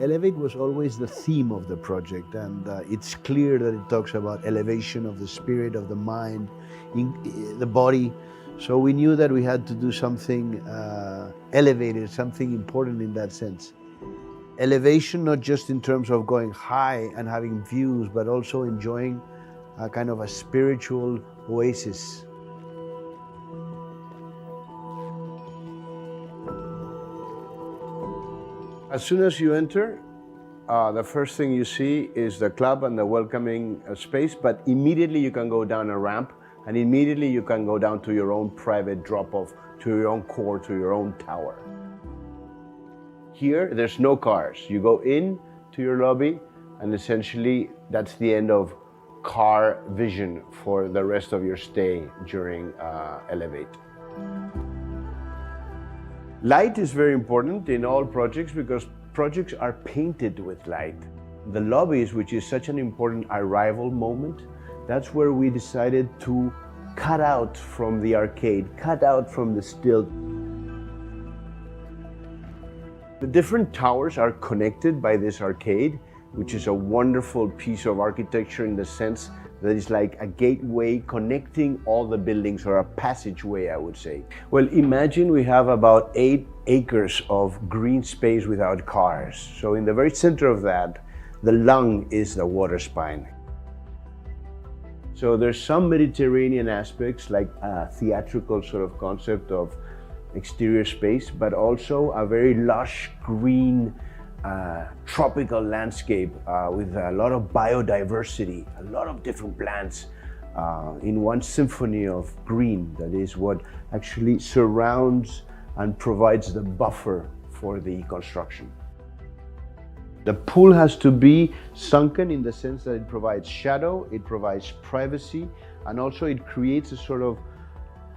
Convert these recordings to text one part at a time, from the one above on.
Elevate was always the theme of the project, and it's clear that it talks about elevation of the spirit, of the mind, the body. So we knew that we had to do something elevated, something important in that sense. Elevation, not just in terms of going high and having views, but also enjoying a kind of a spiritual oasis. As soon as you enter, the first thing you see is the club and the welcoming space, but immediately you can go down a ramp and immediately you can go down to your own private drop-off, to your own core, to your own tower. Here, there's no cars. You go in to your lobby and essentially that's the end of car vision for the rest of your stay during Elevate. Light is very important in all projects because projects are painted with light. The lobbies, which is such an important arrival moment, that's where we decided to cut out from the arcade, cut out from the still. The different towers are connected by this arcade, which is a wonderful piece of architecture in the sense that it's like a gateway connecting all the buildings, or a passageway, I would say. Well, imagine we have about 8 acres of green space without cars. So in the very center of that, the lung is the water spine. So there's some Mediterranean aspects, like a theatrical sort of concept of exterior space, but also a very lush green tropical landscape with a lot of biodiversity, a lot of different plants in one symphony of green. That is what actually surrounds and provides the buffer for the construction. The pool has to be sunken in the sense that it provides shadow, it provides privacy, and also it creates a sort of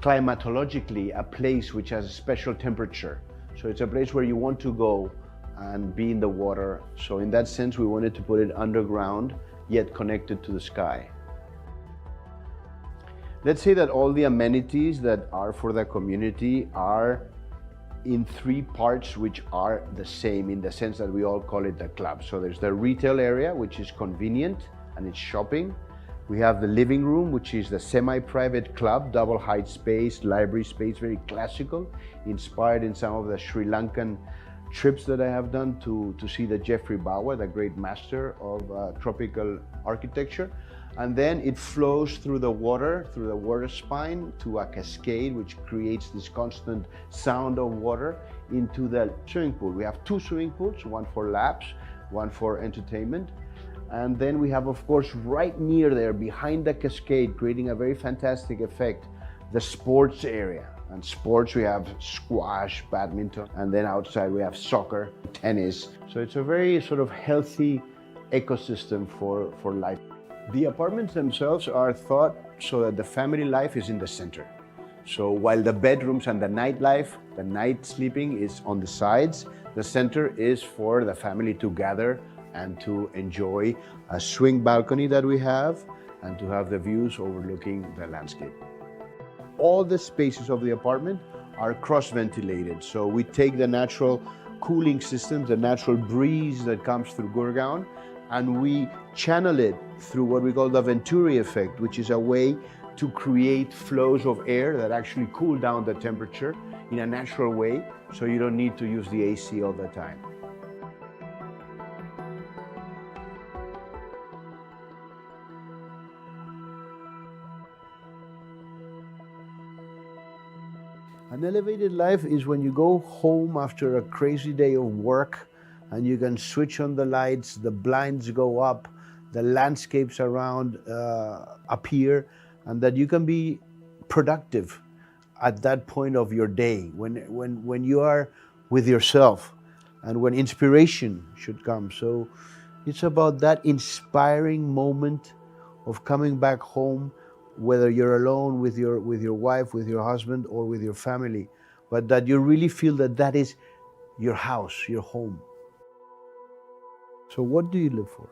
climatologically a place which has a special temperature. So it's a place where you want to go and be in the water. So in that sense, we wanted to put it underground, yet connected to the sky. Let's say that all the amenities that are for the community are in 3 parts which are the same in the sense that we all call it the club. So there's the retail area, which is convenient and it's shopping. We have the living room, which is the semi-private club, double height space, library space, very classical, inspired in some of the Sri Lankan trips that I have done to see the Jeffrey Bawa, the great master of tropical architecture. And then it flows through the water spine to a cascade, which creates this constant sound of water into the swimming pool. We have 2 swimming pools, one for laps, one for entertainment. And then we have, of course, right near there, behind the cascade, creating a very fantastic effect, the sports area. And sports, we have squash, badminton, and then outside we have soccer, tennis. So it's a very sort of healthy ecosystem for life. The apartments themselves are thought so that the family life is in the center. So while the bedrooms and the nightlife, the night sleeping is on the sides, the center is for the family to gather and to enjoy a swing balcony that we have and to have the views overlooking the landscape. All the spaces of the apartment are cross-ventilated. So we take the natural cooling systems, the natural breeze that comes through Gurgaon, and we channel it through what we call the Venturi effect, which is a way to create flows of air that actually cool down the temperature in a natural way, so you don't need to use the AC all the time. An elevated life is when you go home after a crazy day of work and you can switch on the lights, the blinds go up, the landscapes around appear, and that you can be productive at that point of your day, when you are with yourself and when inspiration should come. So it's about that inspiring moment of coming back home, whether you're alone with your wife, with your husband, or with your family, but that you really feel that that is your house, your home. So what do you live for?